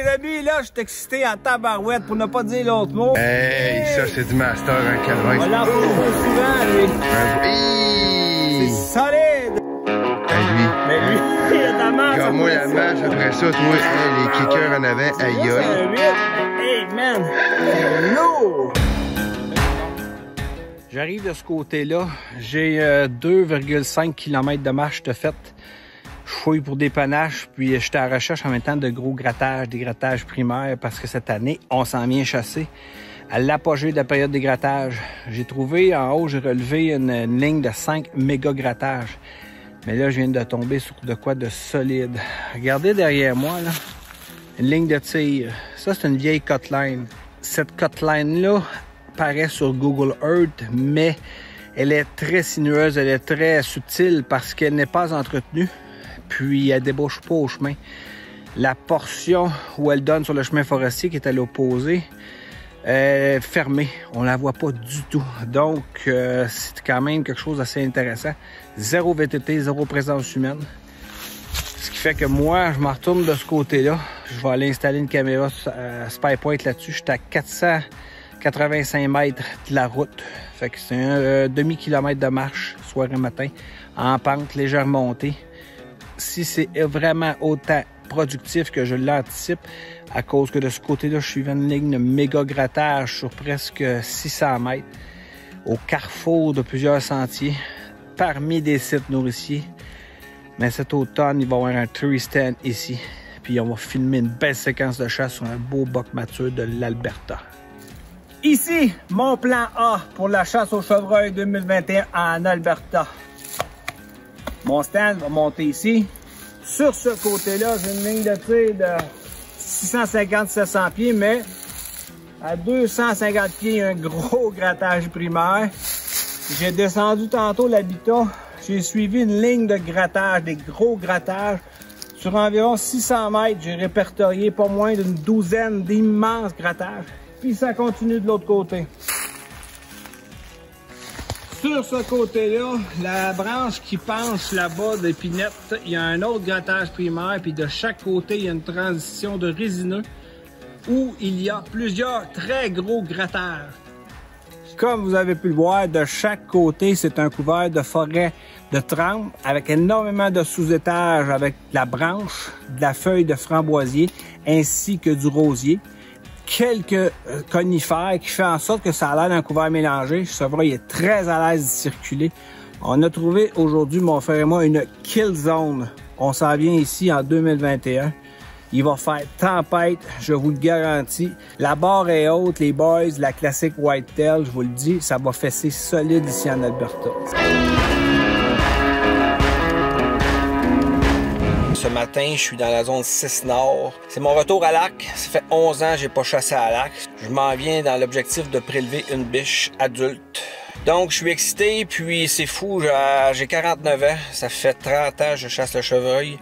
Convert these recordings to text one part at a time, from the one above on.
amis, là, je suis excité en tabarouette pour ne pas dire l'autre mot. Hey, ça, c'est du master, un calvaire. On l'envoie souvent, lui. C'est solide! Lui. Mais lui, il a ta masse. Comme moi, la marche, après ça, toi, les kickers en avant, aïe aïe. Hey, man! C'est lourd! J'arrive de ce côté-là. J'ai 2,5 km de marche de fait. Je fouille pour des panaches, puis j'étais à la recherche en même temps de gros grattages, des grattages primaires, parce que cette année, on s'en vient chasser. À l'apogée de la période des grattages, j'ai trouvé en haut, j'ai relevé une ligne de 5 méga grattages. Mais là, je viens de tomber sur de quoi de solide. Regardez derrière moi, là, une ligne de tir. Ça, c'est une vieille cutline. Cette cutline-là paraît sur Google Earth, mais elle est très sinueuse, elle est très subtile parce qu'elle n'est pas entretenue. Puis elle débouche pas au chemin. La portion où elle donne sur le chemin forestier qui est à l'opposé est fermée. On la voit pas du tout. Donc c'est quand même quelque chose d'assez intéressant. Zéro VTT, zéro présence humaine. Ce qui fait que moi, je m'en retourne de ce côté-là. Je vais aller installer une caméra SpyPoint là-dessus. Je suis à 485 mètres de la route. Fait que c'est un demi-kilomètre de marche, soir et matin, en pente, légère montée. Si c'est vraiment autant productif que je l'anticipe, à cause que de ce côté-là, je suivais une ligne de méga grattage sur presque 600 mètres, au carrefour de plusieurs sentiers, parmi des sites nourriciers. Mais cet automne, il va y avoir un tree stand ici. Puis on va filmer une belle séquence de chasse sur un beau boc mature de l'Alberta. Ici, mon plan A pour la chasse au chevreuil 2021 en Alberta. Mon stand va monter ici. Sur ce côté-là, j'ai une ligne de tir de 650-700 pieds, mais à 250 pieds, il y a un gros grattage primaire. J'ai descendu tantôt l'habitat. J'ai suivi une ligne de grattage, des gros grattages. Sur environ 600 mètres, j'ai répertorié pas moins d'une douzaine d'immenses grattages. Puis ça continue de l'autre côté. Sur ce côté-là, la branche qui penche là-bas d'épinette, il y a un autre grattage primaire, puis de chaque côté, il y a une transition de résineux où il y a plusieurs très gros grattages. Comme vous avez pu le voir, de chaque côté, c'est un couvert de forêt de trempe avec énormément de sous-étages avec la branche, de la feuille de framboisier ainsi que du rosier. Quelques conifères qui fait en sorte que ça a l'air d'un couvert mélangé. Ce chevreuil est très à l'aise de circuler. On a trouvé aujourd'hui, mon frère et moi, une kill zone. On s'en vient ici en 2021. Il va faire tempête, je vous le garantis. La barre est haute, les boys, la classique whitetail, je vous le dis, ça va fesser solide ici en Alberta. Ce matin, je suis dans la zone 6 Nord. C'est mon retour à l'arc. Ça fait 11 ans que j'ai pas chassé à l'arc. Je m'en viens dans l'objectif de prélever une biche adulte. Donc, je suis excité, puis c'est fou, j'ai 49 ans. Ça fait 30 ans que je chasse le chevreuil.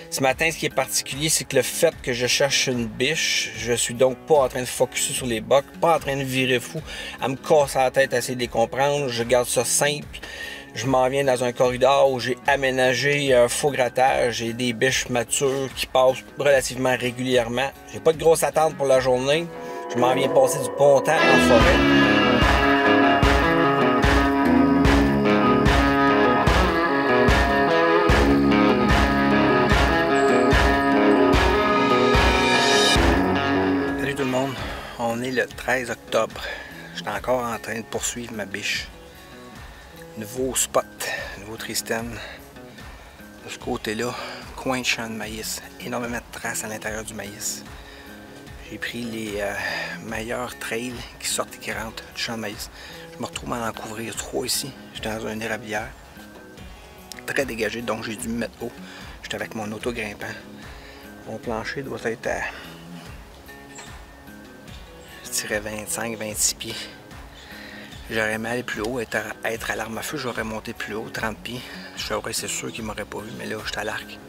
Ce matin, ce qui est particulier, c'est que le fait que je cherche une biche, je suis donc pas en train de focusser sur les bocs, pas en train de virer fou, à me casser la tête, à essayer de les comprendre. Je garde ça simple. Je m'en viens dans un corridor où j'ai aménagé un faux grattage. J'ai des biches matures qui passent relativement régulièrement. J'ai pas de grosse attente pour la journée. Je m'en viens passer du bon temps en forêt. Salut tout le monde. On est le 13 octobre. Je suis encore en train de poursuivre ma biche. Nouveau spot, nouveau Tristan. De ce côté-là, coin de champ de maïs. Énormément de traces à l'intérieur du maïs. J'ai pris les meilleurs trails qui sortent et qui rentrent du champ de maïs. Je me retrouve à en couvrir 3 ici. J'étais dans une érablière. Très dégagé, donc j'ai dû me mettre haut. J'étais avec mon auto grimpant. Mon plancher doit être à, je dirais 25-26 pieds. J'aurais aimé aller plus haut, être à l'arme à feu, j'aurais monté plus haut, 30 pieds. Je saurais, c'est sûr qu'il m'aurait pas vu, mais là, j'étais à l'arc.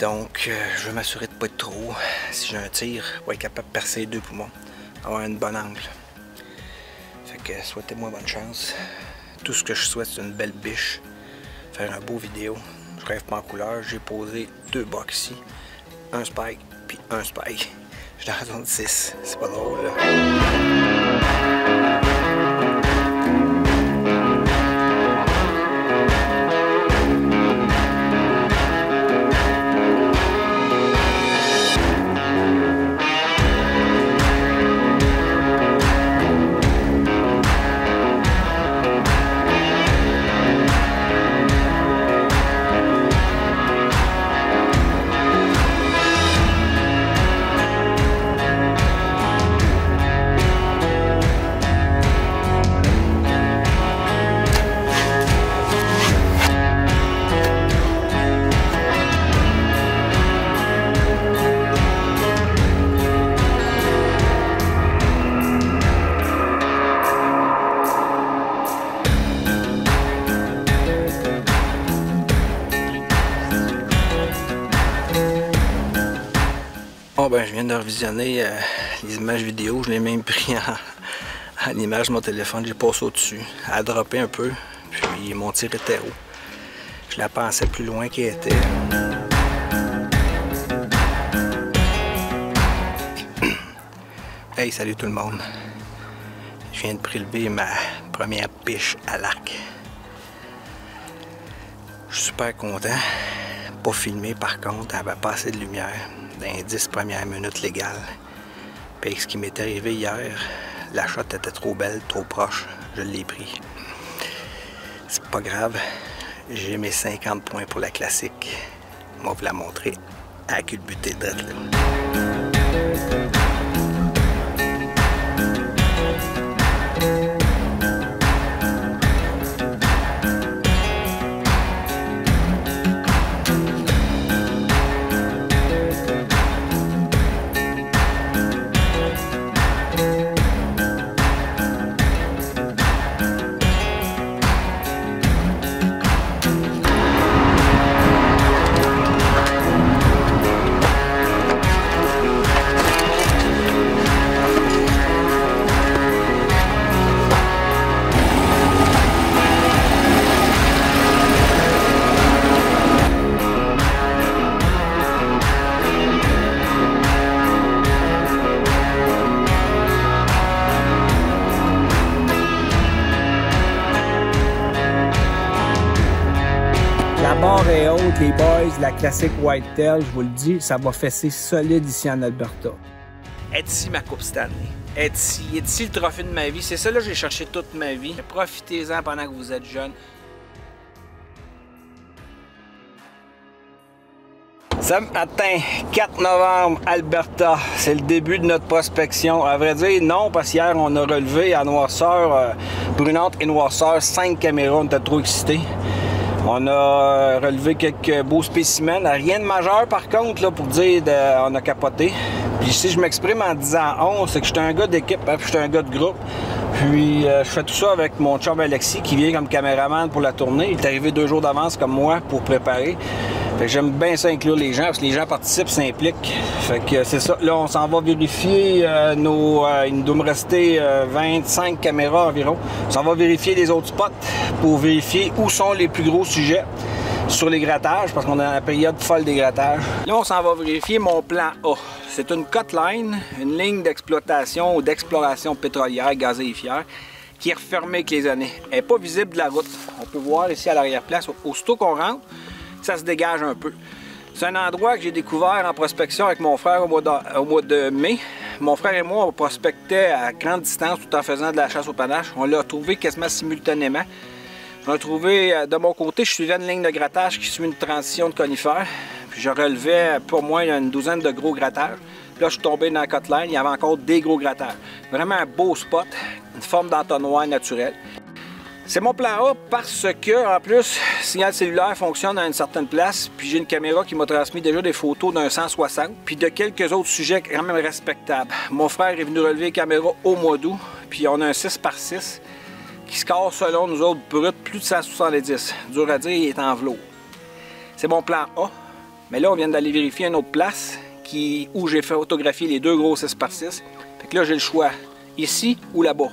Donc, je veux m'assurer de ne pas être trop haut. Si j'ai un tir, pour être capable de percer les 2 poumons, avoir un bon angle. Fait que, souhaitez-moi bonne chance. Tout ce que je souhaite, c'est une belle biche. Faire un beau vidéo. Je rêve pas en couleur. J'ai posé 2 bocs ici. Un spike, puis un spike. Je suis dans la zone 6, c'est pas drôle là. Bon ben je viens de revisionner les images vidéo, je l'ai même pris en image de mon téléphone, j'ai passé au-dessus, elle a droppé un peu, puis mon tir était haut. Je la pensais plus loin qu'elle était. Hey, salut tout le monde. Je viens de prélever ma première piche à l'arc. Je suis super content. Pas filmé par contre, elle avait pas assez de lumière dans les 10 premières minutes légales. Puis ce qui m'est arrivé hier, la shot était trop belle, trop proche, je l'ai pris. C'est pas grave, j'ai mes 50 points pour la classique. On va vous la montrer à culbuter de là. La barre est haute, les boys, la classique Whitetail, je vous le dis, ça va fesser solide ici en Alberta. Est ici ma coupe Stanley. Est ici le trophée de ma vie. C'est ça là que j'ai cherché toute ma vie. Profitez-en pendant que vous êtes jeune. Ce matin, 4 novembre, Alberta, c'est le début de notre prospection. À vrai dire, non, parce qu'hier, on a relevé à noirceur, brunante et noirceur, 5 caméras, on était trop excités. On a relevé quelques beaux spécimens, rien de majeur par contre, là, pour dire on a capoté. Puis si je m'exprime en disant on, c'est que je suis un gars d'équipe, hein, puis je suis un gars de groupe. Puis je fais tout ça avec mon chum Alexis qui vient comme caméraman pour la tournée. Il est arrivé 2 jours d'avance comme moi pour préparer. Fait que j'aime bien ça inclure les gens parce que les gens participent, s'impliquent. Fait que c'est ça. Là, on s'en va vérifier il doit me rester 25 caméras environ. On s'en va vérifier les autres spots pour vérifier où sont les plus gros sujets sur les grattages parce qu'on est dans la période folle des grattages. Là, on s'en va vérifier mon plan A. C'est une cut line, une ligne d'exploitation ou d'exploration pétrolière, gazéifière, qui est refermée avec les années. Elle n'est pas visible de la route. On peut voir ici à l'arrière-place, aussitôt qu'on rentre, ça se dégage un peu. C'est un endroit que j'ai découvert en prospection avec mon frère au mois de mai. Mon frère et moi, on prospectait à grande distance tout en faisant de la chasse au panache. On l'a trouvé quasiment simultanément. On l'a trouvé de mon côté, je suivais une ligne de grattage qui suit une transition de conifères. Puis je relevais pour moi une douzaine de gros grattages. Puis là, je suis tombé dans la cut line, il y avait encore des gros grattages. Vraiment un beau spot, une forme d'entonnoir naturel. C'est mon plan A parce que, en plus, le signal cellulaire fonctionne à une certaine place, puis j'ai une caméra qui m'a transmis déjà des photos d'un 160, puis de quelques autres sujets quand même respectables. Mon frère est venu relever les caméras au mois d'août, puis on a un 6x6 qui score selon nous autres brut plus de 170. Dur à dire, il est en velours. C'est mon plan A, mais là, on vient d'aller vérifier une autre place où j'ai fait photographier les 2 gros 6x6. Fait que là, j'ai le choix, ici ou là-bas.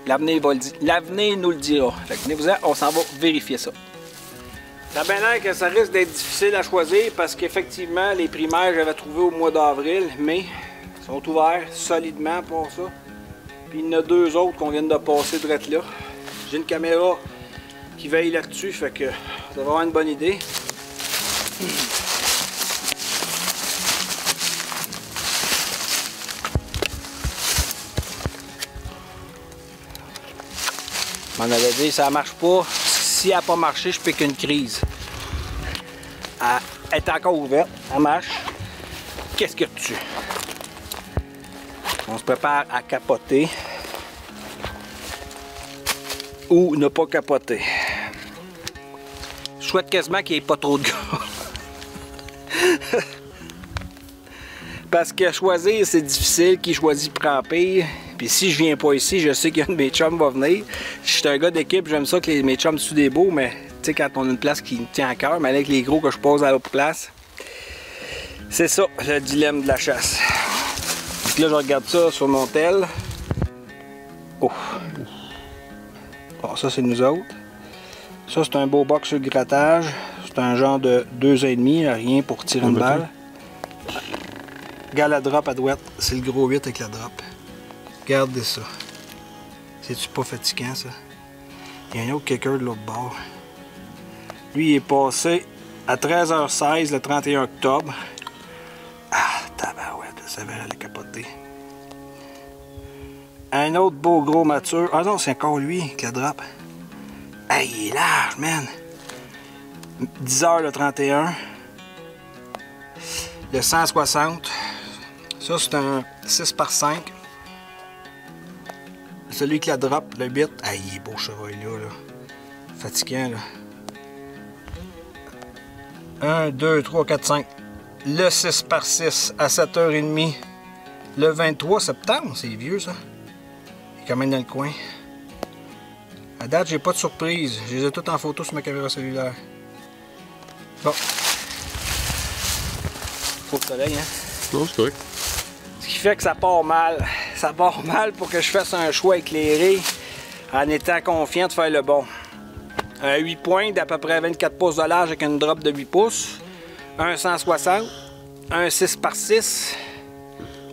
L'avenir nous le dira. Fait que venez-vous-en, on s'en va vérifier ça. Ça a bien l'air que ça risque d'être difficile à choisir parce qu'effectivement, les primaires, j'avais trouvé au mois d'avril, mais ils sont ouverts solidement pour ça. Puis il y en a deux autres qu'on vient de passer direct là. J'ai une caméra qui veille là-dessus, fait que ça va avoir une bonne idée. Je m'en avais dit, ça marche pas. Si elle n'a pas marché, je pique une crise. Elle est encore ouverte, elle marche. Qu'est-ce que tu? On se prépare à capoter. Ou ne pas capoter. Je souhaite quasiment qu'il n'y ait pas trop de gars. Parce que choisir, c'est difficile. Qui choisit prend pire. Puis si je viens pas ici, je sais qu'un de mes chums va venir. Je suis un gars d'équipe, j'aime ça que mes chums soient des beaux, mais tu sais, quand on a une place qui me tient à cœur, mais avec les gros que je pose à l'autre place, c'est ça le dilemme de la chasse. Donc là, je regarde ça sur mon tel. Oh! Bon, ça, c'est nous autres. Ça, c'est un beau box sur le grattage. C'est un genre de 2,5, rien pour tirer une balle. Regarde la drop à droite, c'est le gros 8 avec la drop. Regardez ça. C'est-tu pas fatigant, ça? Il y a un autre kicker de l'autre bord. Lui, il est passé à 13h16 le 31 octobre. Ah, tabarouette, ça va aller capoter. Un autre beau gros mature. Ah non, c'est encore lui avec la drop. Hey, il est large, man! 10h le 31. Le 160. Ça, c'est un 6x5. Celui qui la drop, le bit. Ah, il est beau cheval là. Fatigant là. 1, 2, 3, 4, 5. Le 6x6 à 7h30. Le 23 septembre. C'est vieux ça. Il est quand même dans le coin. À date, j'ai pas de surprise. Je les ai toutes en photo sur ma caméra cellulaire. Bon. Faut le soleil, hein? Non, c'est correct. Ce qui fait que ça part mal. Ça part mal pour que je fasse un choix éclairé en étant confiant de faire le bon. Un 8 points d'à peu près 24 pouces de large avec une drop de 8 pouces. Un 160. Un 6x6.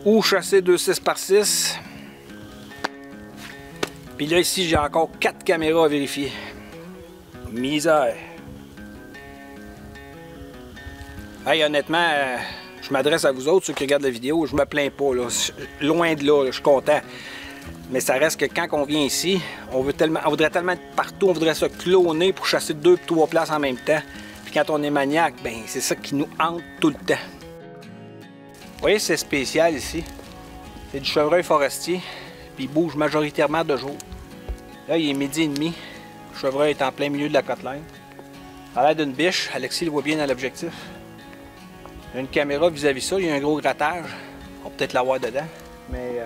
Ou chasser 2 6x6. Puis là, ici, j'ai encore 4 caméras à vérifier. Misère. Hey, honnêtement, je m'adresse à vous autres, ceux qui regardent la vidéo, je me plains pas, là. Loin de là, je suis content. Mais ça reste que quand on vient ici, on voudrait tellement être partout, on voudrait se cloner pour chasser 2 ou 3 places en même temps. Puis quand on est maniaque, ben c'est ça qui nous hante tout le temps. Vous voyez, c'est spécial ici. C'est du chevreuil forestier. Puis il bouge majoritairement de jour. Là, il est 12h30. Le chevreuil est en plein milieu de la côte-laine. À l'air d'une biche, Alexis le voit bien dans l'objectif. Il y a une caméra vis-à-vis ça, il y a un gros grattage. On va peut-être l'avoir dedans. Mais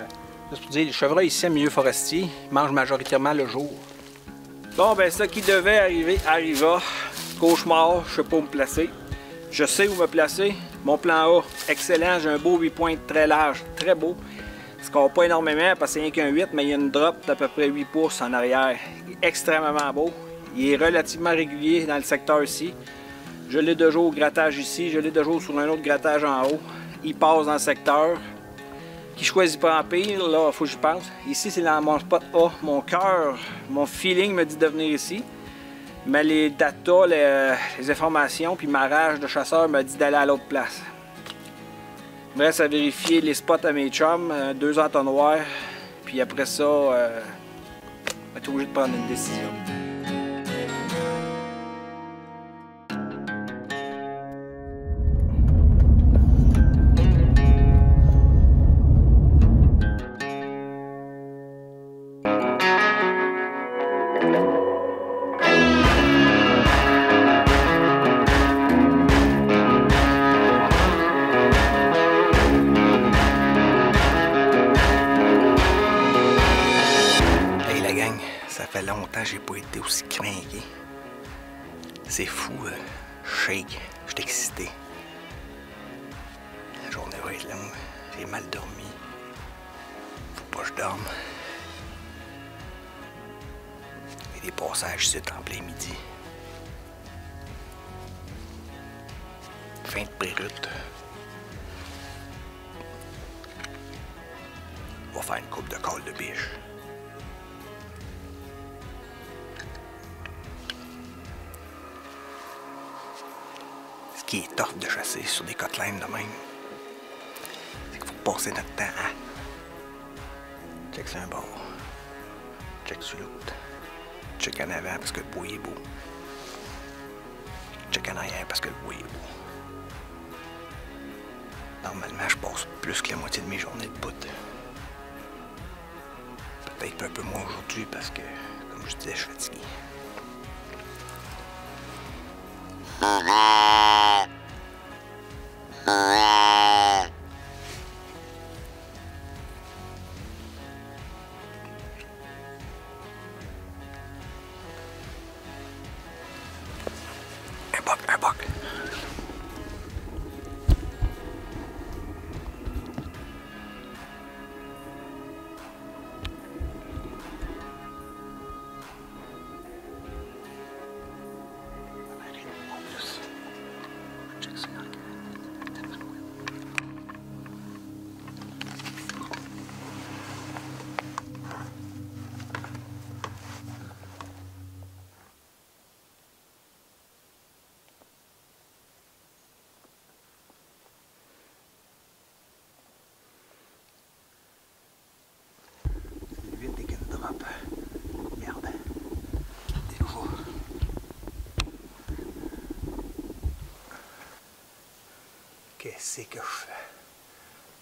juste pour dire, le chevreuil ici, en milieu forestier, il mange majoritairement le jour. Bon, ben ça qui devait arriver, arriva. Cauchemar, je sais pas où me placer. Je sais où me placer. Mon plan A, excellent. J'ai un beau 8 points très large, très beau. Ce qu'on n'a pas énormément parce que c'est rien qu'un 8, mais il y a une drop d'à peu près 8 pouces en arrière. Il est extrêmement beau. Il est relativement régulier dans le secteur ici. Je l'ai de jour au grattage ici, je l'ai de jour sur un autre grattage en haut. Il passe dans le secteur. Qui choisit pas en pire, là, il faut que je pense. Ici, c'est dans mon spot A. Mon cœur, mon feeling me dit de venir ici. Mais les data, les informations, puis ma rage de chasseur me dit d'aller à l'autre place. Il me reste à vérifier les spots à mes chums, 2 entonnoirs, puis après ça, on va être obligé de prendre une décision. J'ai pas été aussi craqué. C'est fou, shake. Je suis excité. La journée va être longue. J'ai mal dormi. Faut pas que je dorme. Il y a des passages ici en plein midi. Fin de prélude. On va faire une coupe de colle de biche. Ce qui est tough de chasser sur des côtelines de même, c'est qu'il faut passer notre temps à check sur un bord, check sur l'autre, check en avant parce que le bois est beau, check en arrière parce que le bois est beau. Normalement, je passe plus que la moitié de mes journées de bout. Peut-être un peu moins aujourd'hui parce que, comme je disais, je suis fatigué. Un buck. Merde. Des nouveaux. Qu'est-ce que je fais?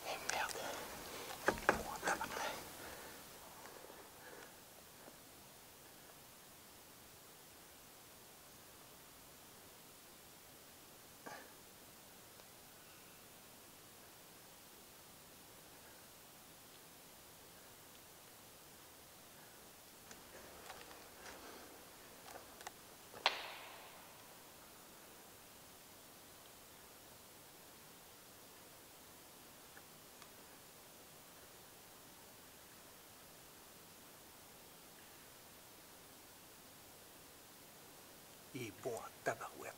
Eh merde. Oh, tabarnak. Il est beau en tabarouette.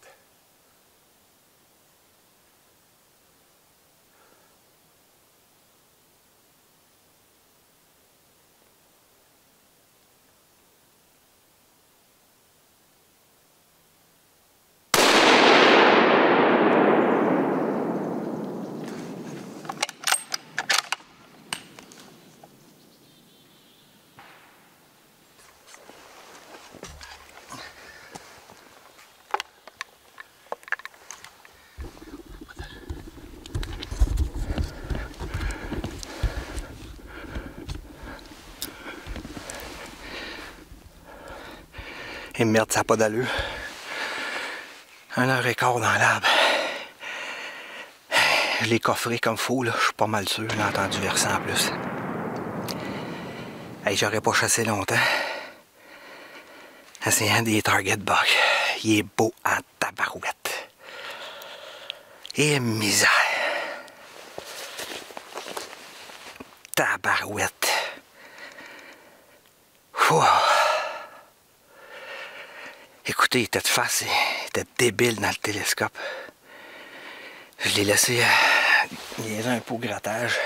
Et merde, ça n'a pas d'allure. 1h15 dans l'arbre. Je l'ai coffré comme faux, là. Je suis pas mal sûr. J'ai entendu verser en plus. Hey, j'aurais pas chassé longtemps. Essayant des target buck. Il est beau en tabarouette. Et misère. Tabarouette. Ouh. Écoutez, il était de face, il était débile dans le télescope. Je l'ai laissé niaiser un peu au grattage.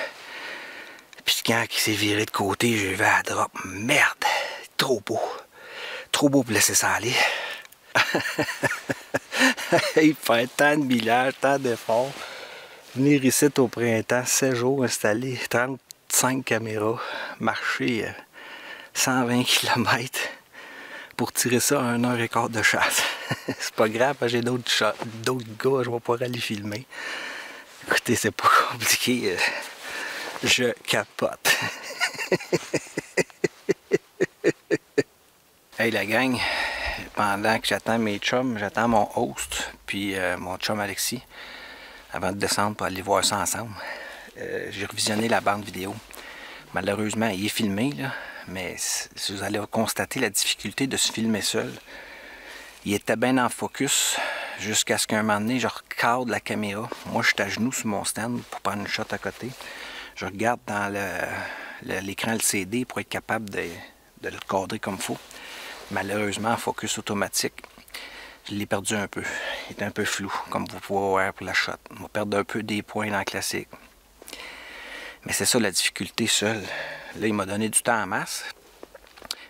Puis quand il s'est viré de côté, j'ai vu à drop. Merde! Trop beau. Trop beau pour laisser ça aller. Il fait tant de millage, tant d'efforts. Venir ici au printemps, 7 jours installés, 35 caméras, marcher 120 km. Pour tirer ça à 1h15 de chasse. C'est pas grave, j'ai d'autres gars, je vais pouvoir aller filmer. Écoutez, c'est pas compliqué. Je capote. Hey la gang, pendant que j'attends mes chums, j'attends mon host, puis mon chum Alexis, avant de descendre pour aller voir ça ensemble. J'ai revisionné la bande vidéo. Malheureusement, il est filmé, là. Mais si vous allez constater la difficulté de se filmer seul, il était bien en focus jusqu'à ce qu'à un moment donné, je recadre la caméra. Moi, je suis à genoux sur mon stand pour prendre une shot à côté. Je regarde dans l'écran LCD pour être capable de le cadrer comme il faut. Malheureusement, en focus automatique, je l'ai perdu un peu. il est un peu flou, comme vous pouvez voir pour la shot. On va perdre un peu des points dans le classique. Mais c'est ça la difficulté seule. Là, il m'a donné du temps en masse.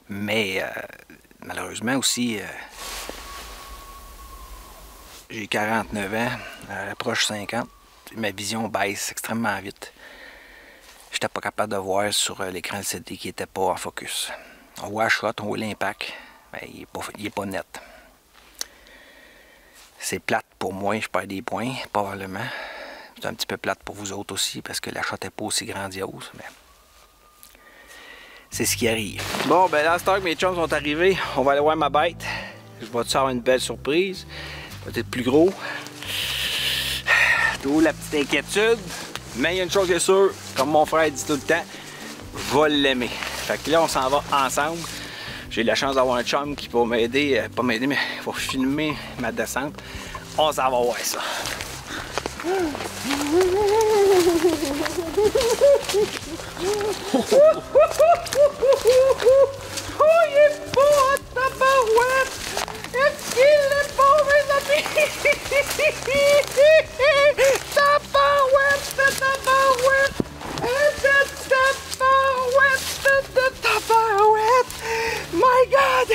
Mais malheureusement aussi, j'ai 49 ans, approche 50. Ma vision baisse extrêmement vite. J'étais pas capable de voir sur l'écran LCD qui n'était pas en focus. On voit la shot, on voit l'impact, mais il est pas net. C'est plate pour moi, je perds des points, probablement. C'est un petit peu plate pour vous autres aussi, parce que la shot n'est pas aussi grandiose, mais c'est ce qui arrive. Bon, ben là, que mes chums sont arrivés, on va aller voir ma bête. Je vais te faire une belle surprise, peut-être plus gros. D'où la petite inquiétude, mais il y a une chose qui est sûre, comme mon frère dit tout le temps, je vais l'aimer. Fait que là, on s'en va ensemble. J'ai la chance d'avoir un chum qui va m'aider, pas m'aider, mais il va filmer ma descente. On s'en va voir ça. Oh, il est beau, tabarouette! Est-ce qu'il est beau, mes amis? Tabarouette, tabarouette! Tabarouette! My God!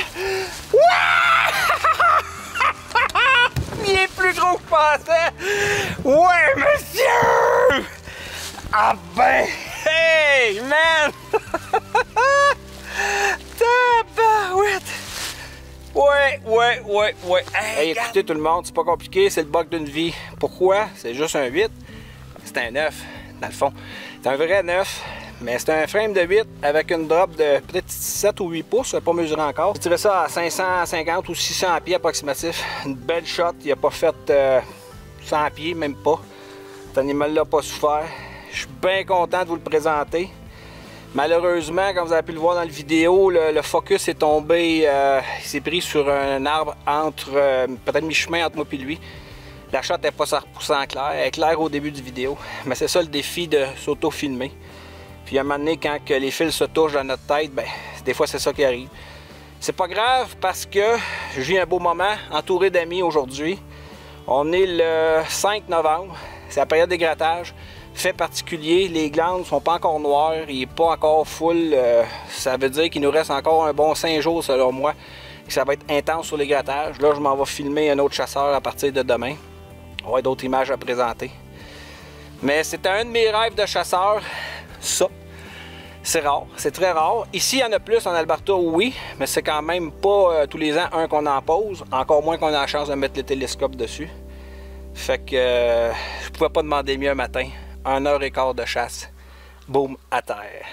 Il est plus gros que je pensais! Ouais, monsieur! Ah ben! Hey, man! Tabarouette! Ouais. Hey, écoutez tout le monde, c'est pas compliqué, c'est le bug d'une vie. Pourquoi? C'est juste un 8. C'est un 9, dans le fond. C'est un vrai 9, mais c'est un frame de 8 avec une drop de peut-être 7 ou 8 pouces, je ne vais pas mesurer encore. J'ai tiré ça à 550 ou 600 pieds approximatif. Une belle shot, il n'a pas fait 100 pieds, même pas. Cet animal-là n'a pas souffert. Je suis bien content de vous le présenter. Malheureusement, comme vous avez pu le voir dans la vidéo, le focus est tombé, il s'est pris sur un arbre entre, peut-être mi-chemin entre moi et lui. La shot n'est pas 100% claire, elle est claire au début de vidéo, mais c'est ça le défi de s'auto-filmer. Puis à un moment donné, quand que les fils se touchent dans notre tête, ben, des fois c'est ça qui arrive. C'est pas grave parce que j'ai eu un beau moment, entouré d'amis aujourd'hui. On est le 5 novembre, c'est la période des grattages. Fait particulier, les glandes ne sont pas encore noires, il n'est pas encore full. Ça veut dire qu'il nous reste encore un bon 5 jours selon moi. Que ça va être intense sur les grattages. Là, je m'en vais filmer un autre chasseur à partir de demain. On va avoir d'autres images à présenter. Mais c'était un de mes rêves de chasseur. Ça, c'est rare, c'est très rare. Ici, il y en a plus en Alberta, oui, mais c'est quand même pas tous les ans un qu'on en pose. Encore moins qu'on a la chance de mettre le télescope dessus. Fait que je pouvais pas demander mieux un matin. 1h15 de chasse. Boum, à terre.